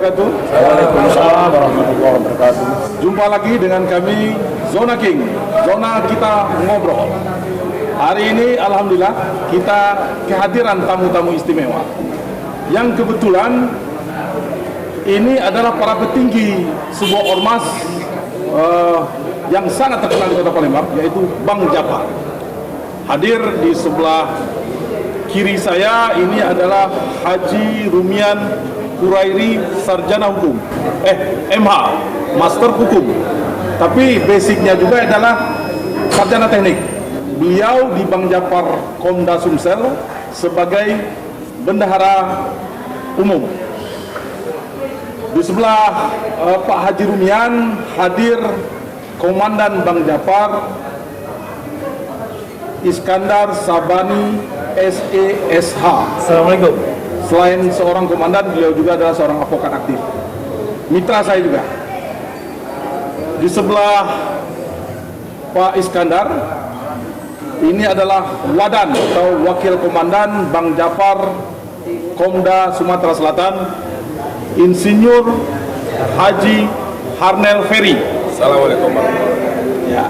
wabarakatuh. Waalaikumsalam warahmatullahi wabarakatuh. Jumpa lagi dengan kami Zona King, zona kita ngobrol. Hari ini alhamdulillah kita kehadiran tamu-tamu istimewa yang kebetulan ini adalah para petinggi sebuah ormas yang sangat terkenal di Kota Palembang, yaitu Bang Japar. Hadir di sebelah kiri saya ini adalah Haji Rumian Kurairi, sarjana hukum, MH, master hukum. Tapi basicnya juga adalah sarjana teknik. Beliau di Bang Japar Komda Sumsel sebagai bendahara umum. Di sebelah Pak Haji Rumian hadir Komandan Bang Japar Iskandar Sabani SESH. Assalamualaikum. Selain seorang komandan, beliau juga adalah seorang advokat aktif. Mitra saya juga. Di sebelah Pak Iskandar, ini adalah Wadan atau Wakil Komandan Bang Japar Komda Sumatera Selatan, Insinyur Haji Harnel Ferry. Assalamualaikum. Ya.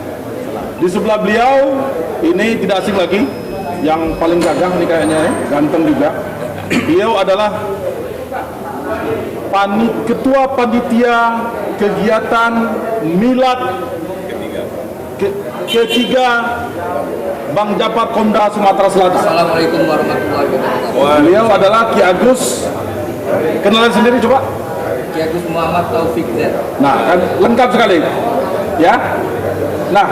Di sebelah beliau ini tidak asing lagi, yang paling gagah nih kayaknya, ganteng juga. Beliau adalah ketua panitia kegiatan milad ketiga Bang Japar Komda Sumatera Selatan. Assalamualaikum warahmatullahi wabarakatuh. Beliau adalah Ki Agus. Kenalan sendiri coba. Ki Agus Muhammad Taufik Z. Nah, kan lengkap sekali. Ya. Nah,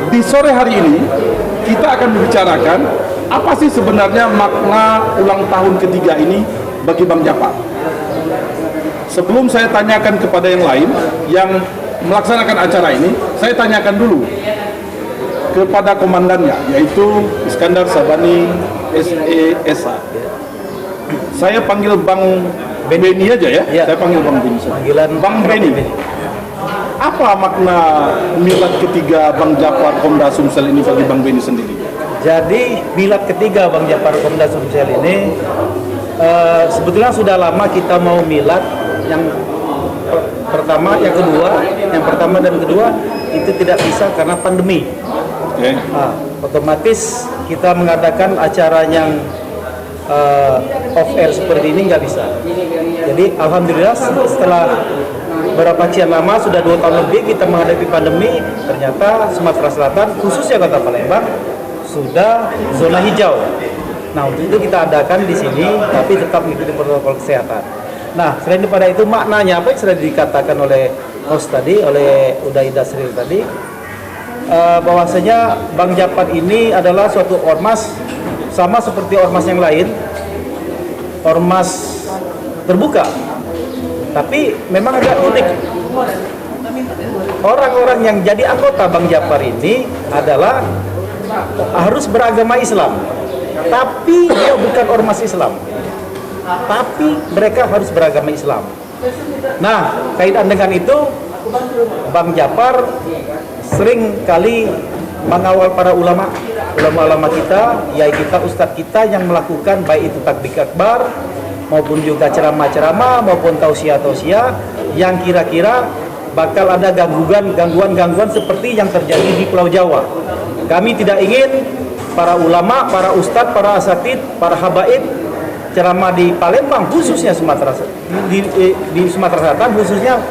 di sore hari ini kita akan membicarakan apa sih sebenarnya makna ulang tahun ketiga ini bagi Bang Japar. Sebelum saya tanyakan kepada yang lain yang melaksanakan acara ini, saya tanyakan dulu kepada komandannya, yaitu Iskandar Sabani SESH. Saya panggil Bang Beni aja ya. Saya panggil Bang Beni. Panggilan Bang Beni. Apa makna milad ketiga Bang Japar Komda Sumsel ini bagi Bang Beni sendiri? Jadi milad ketiga Bang Japar Komda Sumsel ini sebetulnya sudah lama kita mau milad yang pertama, yang kedua, yang pertama dan kedua itu tidak bisa karena pandemi. Okay. Nah, otomatis kita mengadakan acara yang off air seperti ini nggak bisa. Jadi alhamdulillah setelah berapa sekian lama, sudah 2 tahun lebih kita menghadapi pandemi, ternyata Sumatera Selatan khususnya Kota Palembang sudah zona hijau. Nah, untuk itu kita adakan di sini, tapi tetap mengikuti protokol kesehatan. Nah, selain daripada itu maknanya apa yang sudah dikatakan oleh host tadi, oleh Uday Dasril tadi, bahwasanya Bang Japar ini adalah suatu ormas sama seperti ormas yang lain, ormas terbuka. Tapi memang agak unik. Orang-orang yang jadi anggota Bang Japar ini adalah harus beragama Islam, tapi dia bukan ormas Islam, tapi mereka harus beragama Islam. Nah, kaitan dengan itu, Bang Japar sering kali mengawal para ulama kita, yaitu kita ustadz kita yang melakukan baik itu takbir akbar maupun juga ceramah-ceramah maupun tausiah-tausiah yang kira-kira bakal ada gangguan seperti yang terjadi di Pulau Jawa. Kami tidak ingin para ulama, para ustadz, para asatid, para habaib ceramah di Palembang, khususnya di Sumatera Selatan, khususnya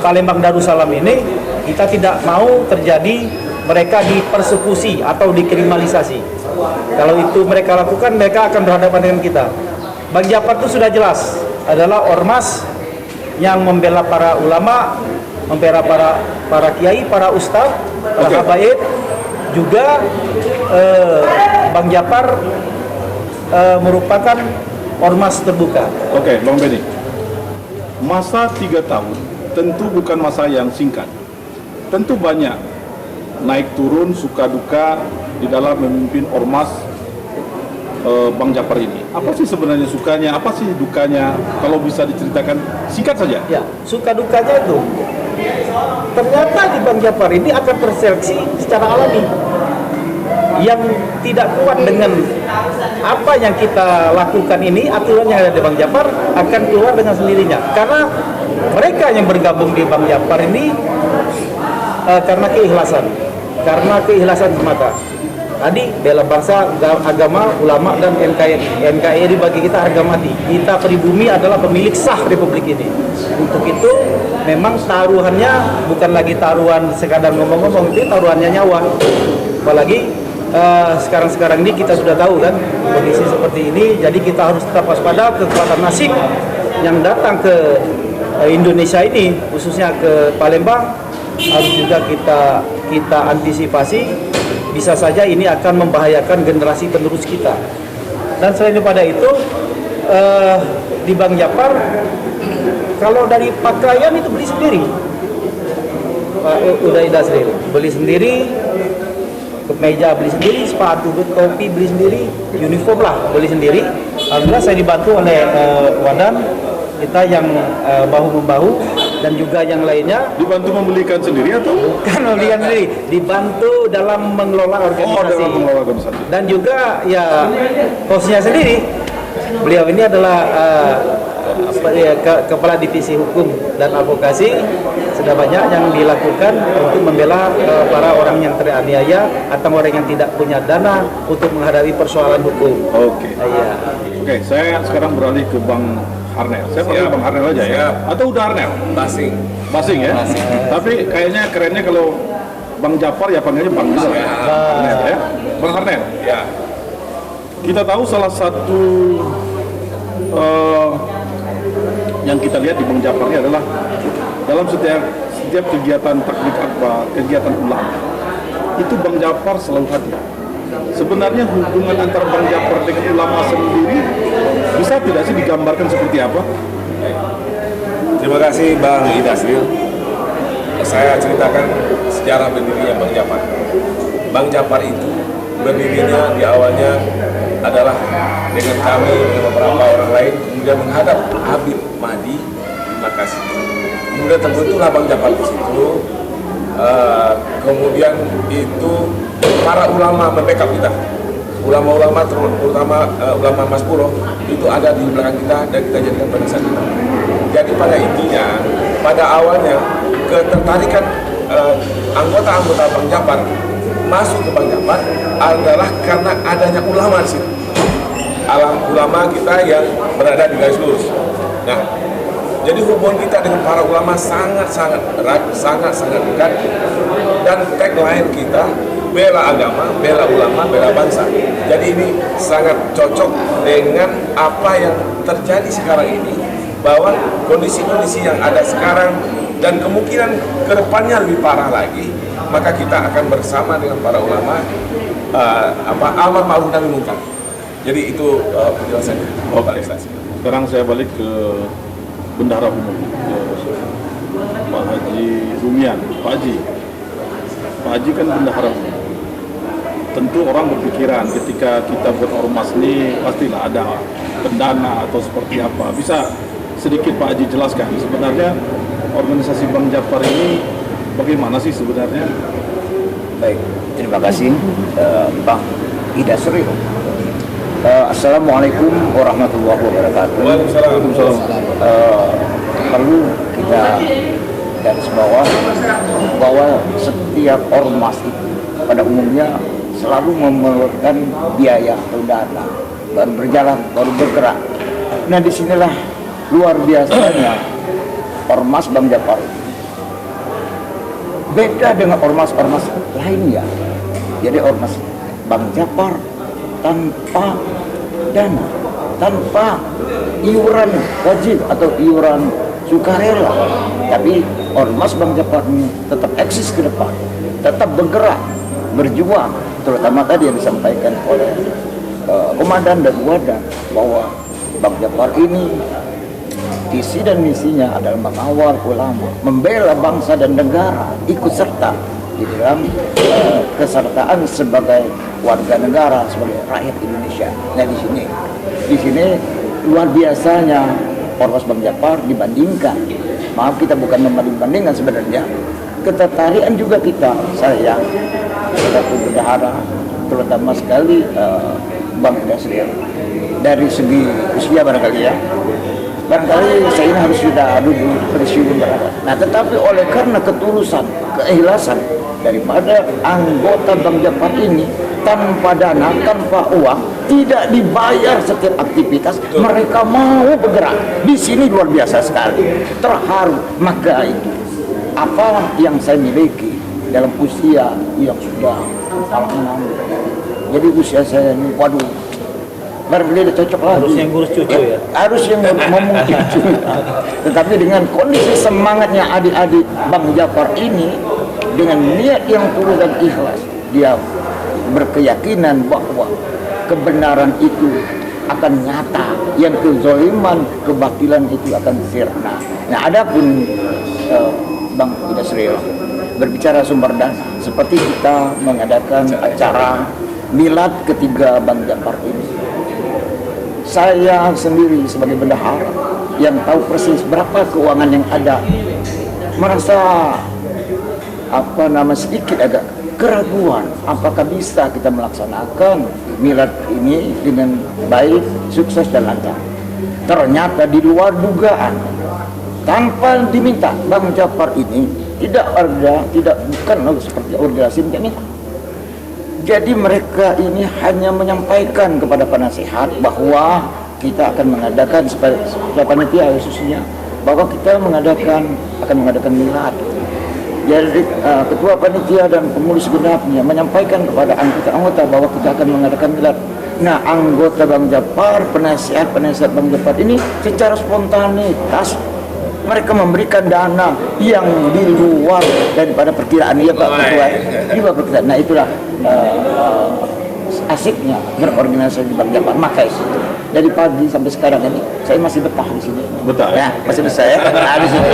Palembang Darussalam ini, kita tidak mau terjadi mereka dipersekusi atau dikriminalisasi. Kalau itu mereka lakukan, mereka akan berhadapan dengan kita. Bang Japar itu sudah jelas adalah ormas yang membela para ulama, membela para kiai, para ustadz, para habaib. Juga Bang Japar merupakan ormas terbuka. Oke, Bang Beni. Masa 3 tahun tentu bukan masa yang singkat. Tentu banyak naik turun, suka duka di dalam memimpin ormas Bang Japar ini. Apa sih sebenarnya sukanya, apa sih dukanya? Kalau bisa diceritakan singkat saja. Ya, suka dukanya itu ternyata di Bang Japar ini akan terseleksi secara alami. yang tidak kuat dengan apa yang kita lakukan ini, aturan yang ada di Bang Japar akan keluar dengan sendirinya. Karena mereka yang bergabung di Bang Japar ini karena keikhlasan semata. Tadi bela bangsa, agama, ulama, dan NKRI. NKRI bagi kita harga mati. Kita pribumi adalah pemilik sah Republik ini. Untuk itu memang taruhannya bukan lagi taruhan sekadar ngomong-ngomong, itu taruhannya nyawa. Apalagi sekarang ini kita sudah tahu kan kondisi seperti ini, jadi kita harus tetap waspada. Kekuatan asing yang datang ke Indonesia ini, khususnya ke Palembang, harus juga kita antisipasi. Bisa saja ini akan membahayakan generasi penerus kita. Dan selain daripada itu, di Bang Japar, kalau dari pakaian itu beli sendiri. Pak Uday Dasril beli sendiri, kemeja beli sendiri, sepatu, topi beli sendiri, uniform lah beli sendiri. Alhamdulillah saya dibantu oleh Wadan, kita yang bahu-membahu, dan juga yang lainnya. Dibantu membelikan sendiri atau? Bukan membelikan sendiri, dibantu dalam mengelola organisasi. Dalam mengelola organisasi. Dan juga ya hostnya sendiri. Beliau ini adalah Kepala Divisi Hukum dan Advokasi. Sudah banyak yang dilakukan untuk membela para orang yang teraniaya atau orang yang tidak punya dana untuk menghadapi persoalan hukum. Oke. Iya. Oke, saya sekarang beralih ke Bang Harnel. Saya panggil Bang Harnel aja ya. Atau udah Harnel? Basing. Basing ya? Basing. Tapi kayaknya kerennya kalau Bang Japar ya panggilnya Bang gitu ya. Harnel ya. Bang Harnel. Ya. Kita tahu salah satu yang kita lihat di Bang Japar ini adalah dalam setiap kegiatan takbir akbar, kegiatan ulama, itu Bang Japar selalu hadir. Sebenarnya hubungan antara Bang Japar dengan ulama sendiri bisa tidak sih digambarkan seperti apa? Terima kasih Bang Idasril. Saya ceritakan sejarah berdirinya Bang Japar. Bang Japar itu berdirinya di awalnya adalah dengan kami, dengan beberapa orang lain, kemudian menghadap Habib Mahdi di Makassar. Kemudian terbentuklah Bang Japar di situ. Kemudian itu para ulama membackup kita. Ulama-ulama terutama ulama Mas Puro itu ada di belakang kita dan kita jadikan barisan kita. Jadi pada intinya, pada awalnya ketertarikan anggota-anggota Bang Japar masuk ke Bang Japar adalah karena adanya ulama di situ. Ulama kita yang berada di garis lurus. Nah, jadi hubungan kita dengan para ulama sangat-sangat erat, sangat-sangat dekat. Dan tagline kita, bela agama, bela ulama, bela bangsa. Jadi ini sangat cocok dengan apa yang terjadi sekarang ini, bahwa kondisi-kondisi yang ada sekarang dan kemungkinan kedepannya lebih parah lagi, maka kita akan bersama dengan para ulama amar ma'ruf nahi munkar. Jadi itu penjelasannya. Sekarang saya balik ke Bendahara Umum, ke Pak Haji Rumian. Pak Haji kan bendahara umum. Tentu orang berpikiran ketika kita buat ormas ini pastilah ada pendana atau seperti apa. Bisa sedikit Pak Haji jelaskan sebenarnya organisasi Bang Japar ini bagaimana sih sebenarnya? Baik, terima kasih Bang Idasril. Assalamualaikum warahmatullahi wabarakatuh. Waalaikumsalam. Perlu kita garis bawah bahwa setiap ormas itu pada umumnya selalu memerlukan biaya atau dana, baru berjalan, baru bergerak. Nah, disinilah luar biasanya ormas Bang Japar. Beda dengan ormas-ormas lainnya. Jadi ormas Bang Japar tanpa dana, tanpa iuran wajib atau iuran sukarela, tapi ormas Bang Japar ini tetap eksis ke depan, tetap bergerak, berjuang, terutama tadi yang disampaikan oleh Komandan dan Wadan bahwa Bang Japar ini visi dan misinya adalah mengawal ulama, membela bangsa dan negara, ikut serta di dalam kesertaan sebagai warga negara, sebagai rakyat Indonesia. Nah, di sini luar biasanya ormas Bang Japar dibandingkan. Maaf, kita bukan membanding-bandingkan sebenarnya. Ketertarikan juga kita, saya selaku bendahara terutama sekali Bang Dasril. Dari segi usia barangkali ya, barangkali saya ini harus sudah dulu pensiun berada. Nah, tetapi oleh karena ketulusan, keikhlasan daripada anggota Bang Japar ini, tanpa dana, tanpa uang, tidak dibayar setiap aktivitas, mereka mau bergerak. Di sini luar biasa sekali, terharu. Maka itu apa yang saya miliki dalam usia yang sudah 46. Jadi usia saya ini, waduh, barangkali udah cocok lagi. Harus yang ngurus cucu ya? Harus yang ngomong cucu. Tetapi dengan kondisi semangatnya adik-adik Bang Japar ini, dengan niat yang tulus dan ikhlas, dia berkeyakinan bahwa kebenaran itu akan nyata, yang kezaliman, kebatilan itu akan sirna. Nah, adapun Bang Dasril berbicara sumber dana, seperti kita mengadakan acara milad ketiga Bang Japar ini, saya sendiri sebagai bendahara yang tahu persis berapa keuangan yang ada, merasa sedikit agak keraguan apakah bisa kita melaksanakan milad ini dengan baik, sukses dan lancar. Ternyata di luar dugaan, tanpa diminta, Bang Japar ini bukan seperti organisasi minta. Jadi mereka ini hanya menyampaikan kepada penasihat bahwa kita akan mengadakan sebagai panitia khususnya, bahwa kita akan mengadakan milad. Jadi ketua panitia dan pengurus genapnya menyampaikan kepada anggota bahwa kita akan mengadakan milad. Nah, anggota Bang Japar, penasihat Bang Japar ini secara spontanitas mereka memberikan dana yang di luar daripada perkiraan dia, Pak Ketua. Di luar perkiraan. Nah, itulah asiknya berorganisasi di Bang Japar. Maka itu dari pagi sampai sekarang ini saya masih betah di sini. Betah ya? Masih bisa ya. Nah, di sini.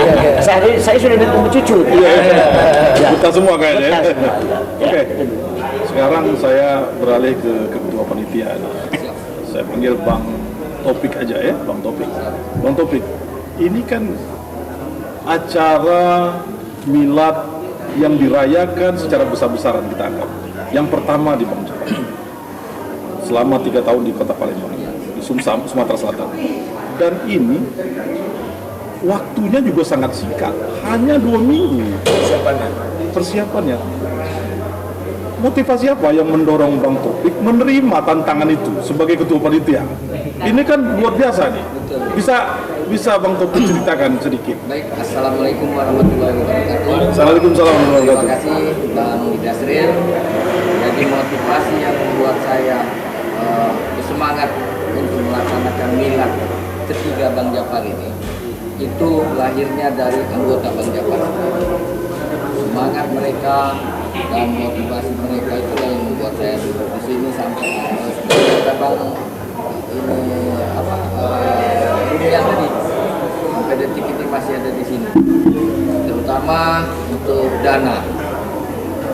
Saya sudah ditunggu cucu. Ya. Betah semua kayaknya. Betah semua. Ya. Oke. Sekarang saya beralih ke ketua panitia. Saya panggil Bang Topik aja ya, Bang Topik. Bang Topik, ini kan acara milad yang dirayakan secara besar-besaran kita anggap. Yang pertama di Bang Japar. Selama 3 tahun di Kota Palembang, di Sumsam, Sumatera Selatan. Dan ini waktunya juga sangat singkat, hanya 2 minggu persiapannya. Motivasi apa yang mendorong Bang Topik menerima tantangan itu sebagai ketua panitia? Ini kan luar biasa nih. Bisa Bang Topik ceritakan sedikit? Baik, assalamualaikum warahmatullahi wabarakatuh. Assalamualaikum warahmatullahi Terima wabarakatuh. kasih Bang Dasril. Jadi motivasi yang membuat saya bersemangat untuk melaksanakan milad ketiga Bang Japar ini, itu lahirnya dari anggota Bang Japar. Semangat mereka dan motivasi mereka itulah yang membuat saya duduk di sini sampai kata Bang ini yang tadi sampai detik ini masih ada di sini. Terutama untuk dana.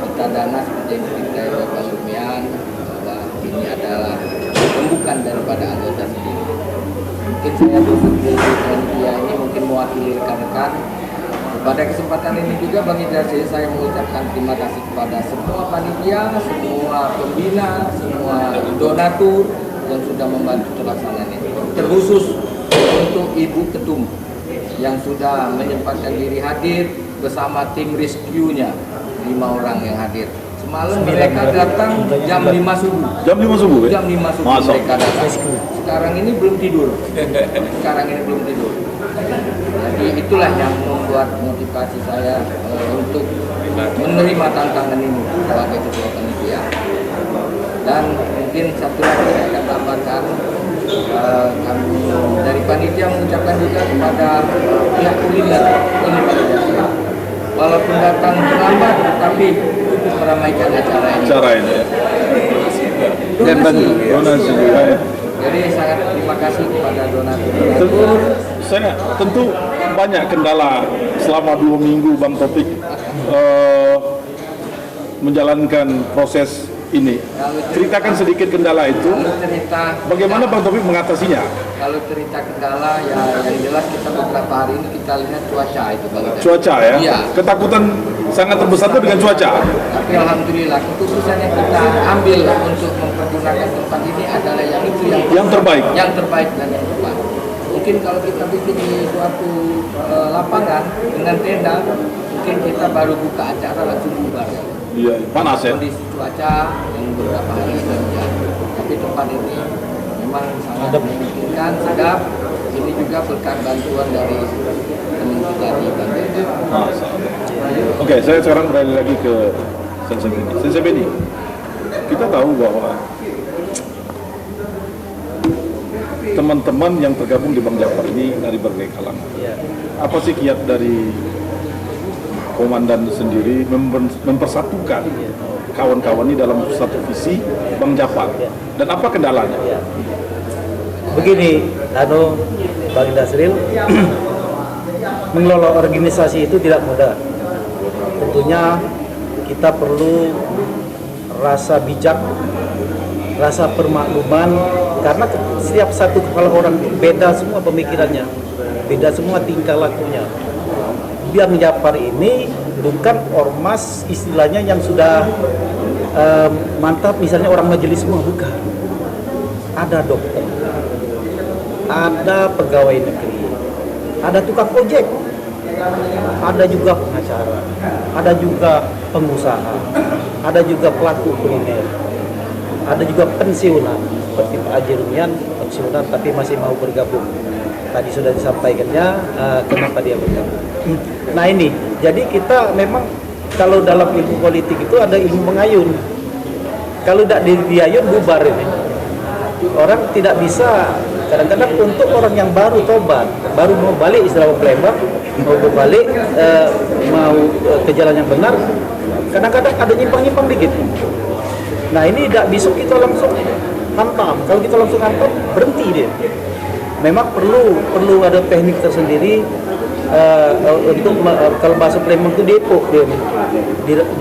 Kita dana seperti yang kita Bang Lumian, bahwa ini adalah pembukaan daripada anggota sendiri. Mungkin saya berpikir panitia ini mungkin mewakili rekan-rekan. Pada kesempatan ini juga Bang Idrasil, saya mengucapkan terima kasih kepada semua panitia, semua pembina, semua donatur yang sudah membantu pelaksanaan ini. Terkhusus untuk Ibu Ketum yang sudah menyempatkan diri hadir bersama tim rescue-nya, 5 orang yang hadir. Semalam mereka datang jam 5 subuh. Jam 5 subuh ya? Jam 5 subuh mereka datang. Sekarang ini belum tidur. Jadi itulah yang membuat motivasi saya untuk menerima tantangan ini sebagai ketua panitia. Dan mungkin satu lagi saya akan tambahkan, kami dari panitia mengucapkan juga kepada pihak kuliner ini pada dasarnya. Walaupun datang terlambat, tapi untuk meramaikan acara ini. Donasi juga ya. Jadi sangat terima kasih kepada donatur. Saya tentu banyak kendala selama 2 minggu Bang Topik menjalankan proses ini. Ceritakan sedikit kendala itu. Kalau cerita Bagaimana Bang Taufik mengatasinya? Kalau cerita kendala ya yang jelas kita beberapa hari ini kita lihat cuaca itu Bang. Cuaca ya? Iya. Ketakutan sangat terbesar itu dengan cuaca. Tapi alhamdulillah keputusan yang kita ambil untuk mempergunakan tempat ini adalah yang itu Yang terbaik. yang terbaik dan yang tepat. Mungkin kalau kita bikin di suatu lapangan dengan tenda, mungkin kita baru buka acara langsung bubar. Iya, panas ya. Kondisi cuaca yang beberapa hari ini hujan. Tapi tempat ini memang sangat memungkinkan, sedap. Ini juga berkat bantuan dari teman kita di Banten. Oke, saya sekarang beralih lagi ke Sensei Beni. Sensei Beni, kita tahu bahwa teman-teman yang tergabung di Bang Japar ini dari berbagai kalangan. Apa sih kiat dari komandan sendiri mempersatukan kawan-kawan ini dalam satu visi Bang Japar? Dan apa kendalanya? Begini, Bang Dasril, mengelola organisasi itu tidak mudah. Tentunya kita perlu rasa bijak, rasa permakluman, karena setiap satu kepala orang beda semua pemikirannya, beda semua tingkah lakunya. Bang Japar ini bukan ormas istilahnya yang sudah mantap, misalnya orang majelis semua, bukan. Ada dokter, ada pegawai negeri, ada tukang ojek, ada juga pengacara, ada juga pengusaha, ada juga pelaku kuliner, ada juga pensiunan seperti Pak Haji Rumian, pensiunan tapi masih mau bergabung. Tadi sudah disampaikannya kenapa dia bergabung. Nah ini, jadi kita memang kalau dalam ilmu politik itu ada ilmu mengayun. Kalau tidak diayun bubar ini. Orang tidak bisa, kadang-kadang untuk orang yang baru tobat, baru mau balik istilah Palembang, mau balik mau ke jalan yang benar, kadang-kadang ada nyimpang-nyimpang dikit. Nah ini tidak bisa kita langsung hantam. Kalau kita langsung hantam, berhenti dia. Memang perlu ada teknik tersendiri untuk kalau bahasa Palembang itu depok dia.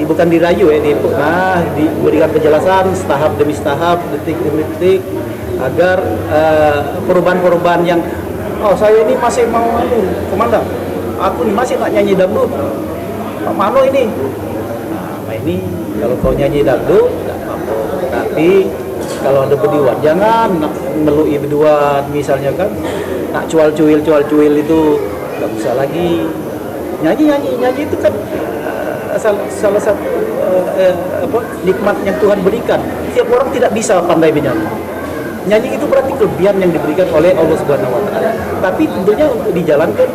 Bukan dirayu ya, depok. Nah, diberikan penjelasan tahap demi tahap, detik demi detik, agar perubahan-perubahan yang saya ini masih mau komandan, aku ini masih nak nyanyi dangdut, Pak Mano ini. Nah ini kalau kau nyanyi dangdut tidak apa-apa, tapi kalau ada berduaan jangan nak melui berduaan, misalnya kan nak cual-cuil itu nggak usah lagi. Nyanyi itu kan salah satu nikmat yang Tuhan berikan. Setiap orang tidak bisa pandai menyanyi. Nyanyi itu berarti kelebihan yang diberikan oleh Allah Subhanahu wa taala. Tapi tentunya untuk dijalankan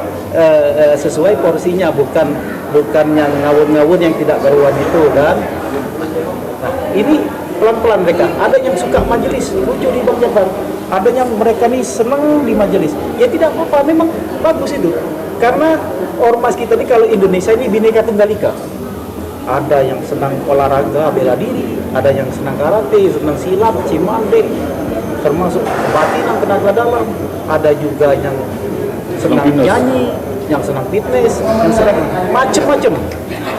sesuai porsinya, bukan yang ngawur-ngawur yang tidak karuan itu kan. Nah, ini pelan-pelan mereka. Ada yang suka majelis, lucu di Bang Japar. Ada yang mereka nih senang di majelis. Ya tidak apa-apa, memang bagus itu. Karena ormas kita ini kalau Indonesia ini Bhinneka Tunggal Ika. Ada yang senang olahraga bela diri, ada yang senang karate, senang silat, cimande, termasuk batinan tenaga dalam. Ada juga yang senang nyanyi, yang senang fitness, yang senang macem-macem.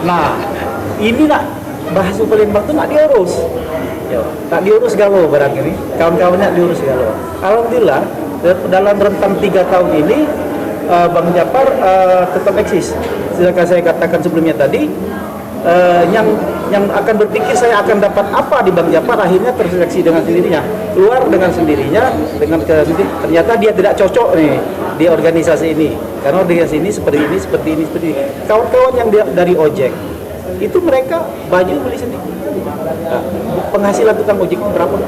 Nah, ini nak bahasa Palembang itu nak diurus. Ya, tak diurus galau barang ini. Kawan-kawannya diurus galau. Alhamdulillah dalam rentang 3 tahun ini Bang Japar tetap eksis. Sedangkan saya katakan sebelumnya tadi, yang akan berpikir saya akan dapat apa di Bang Japar akhirnya terseleksi dengan sendirinya, keluar dengan sendirinya, ternyata dia tidak cocok nih di organisasi ini, karena organisasi ini seperti ini. Kawan-kawan yang dari ojek itu mereka baju beli sendiri. Nah, penghasilan tukang ojek berapa?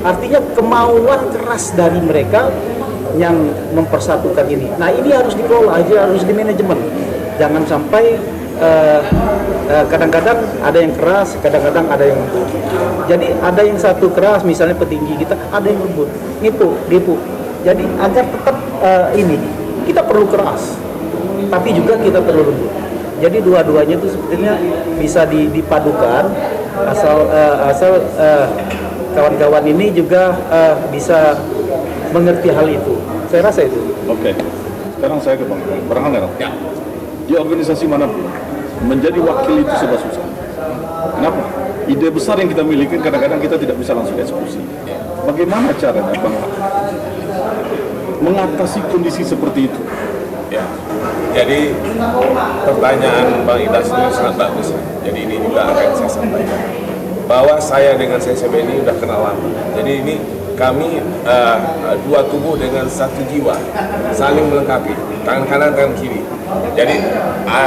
Artinya kemauan keras dari mereka yang mempersatukan ini. Nah ini harus dikelola, harus di manajemen. Jangan sampai kadang-kadang ada yang keras, kadang-kadang ada yang lembut. Jadi ada yang satu keras, misalnya petinggi kita, ada yang lembut, nipu. Jadi agar tetap ini kita perlu keras, tapi juga kita perlu lembut. Jadi dua-duanya itu sebetulnya bisa dipadukan, asal kawan-kawan ini juga bisa mengerti hal itu. Saya rasa itu. Oke. Sekarang saya ke Bang Farhan. Ya. Di organisasi manapun menjadi wakil itu serba susah. Kenapa? ide besar yang kita miliki kadang-kadang kita tidak bisa langsung eksekusi. Bagaimana caranya Bang mengatasi kondisi seperti itu? Ya, jadi pertanyaan Bang Idas ini sangat bagus. Jadi ini juga akan saya sampaikan bahwa saya dengan CCB ini sudah kenal lama. Jadi ini kami dua tubuh dengan satu jiwa, saling melengkapi, tangan kanan tangan kiri. Jadi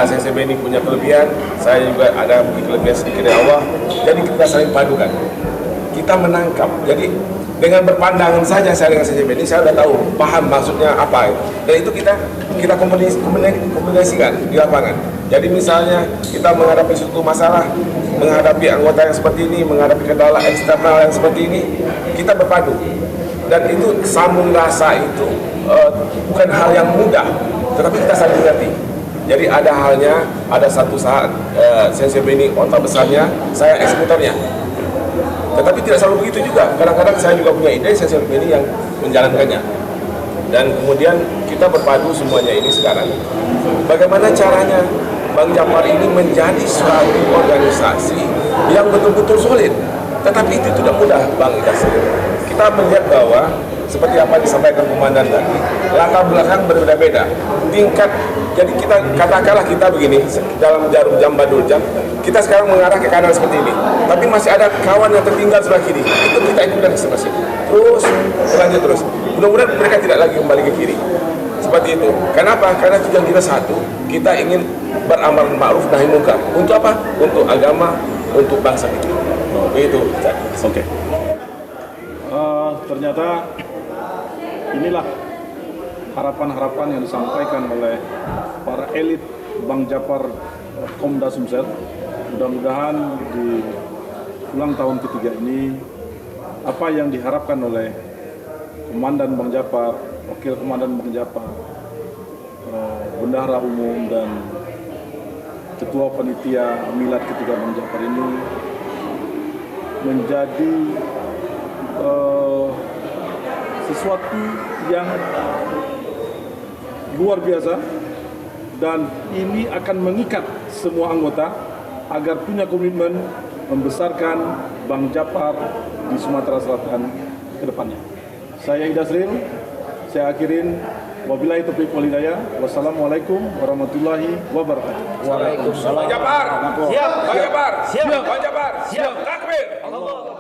CCB ini punya kelebihan, saya juga ada kelebihan sedikit dari Allah. Jadi kita saling padukan, kita menangkap. Jadi dengan berpandangan saja saya dengan CCB ini saya sudah tahu, paham maksudnya apa. Dan itu kita komunikasikan di lapangan. Jadi misalnya kita menghadapi suatu masalah, menghadapi anggota yang seperti ini, menghadapi kendala eksternal yang seperti ini, kita berpadu. Dan itu sambung rasa itu bukan hal yang mudah, tetapi kita saling mengerti. Jadi ada halnya, ada satu saat CCB ini otak besarnya, saya eksekutornya. Tetapi tidak selalu begitu juga. Kadang-kadang saya juga punya ide, CCB ini yang menjalankannya. Dan kemudian kita berpadu semuanya ini sekarang. Bagaimana caranya Bang Japar ini menjadi suatu organisasi yang betul-betul solid. Tetapi itu tidak mudah, Bang Idas. Kita melihat bahwa seperti apa disampaikan komandan tadi, langkah belakang berbeda-beda. Tingkat, jadi kita katakanlah kita begini, dalam jarum jam badul jam, kita sekarang mengarah ke kanan seperti ini. Tapi masih ada kawan yang tertinggal sebelah kiri. Itu kita ikutan eksekusi. Terus, lanjut terus. Mudah-mudahan mereka tidak lagi kembali ke kiri. Seperti itu. Kenapa? Karena tujuan kita satu. Kita ingin beramar ma'ruf nahi munkar. Untuk apa? Untuk agama, untuk bangsa kita. Begitu. Oke. Ternyata inilah harapan-harapan yang disampaikan oleh para elit Bang Japar Komda Sumsel. Mudah-mudahan di ulang tahun ketiga ini apa yang diharapkan oleh Komandan Bang Japar, Wakil Komandan Bang Japar, Bendahara Umum dan Ketua Panitia Milad ketiga Bang Japar ini menjadi sesuatu yang luar biasa, dan ini akan mengikat semua anggota agar punya komitmen membesarkan Bang Japar di Sumatera Selatan ke depannya. Saya Idasril, saya akhirin. Wabillahi taufiq wal hidayah. Wassalamualaikum warahmatullahi wabarakatuh. Waalaikumsalam. Bang Japar, Siap. Bang Japar, Siap. Bang Japar, siap. Takbir. Allah.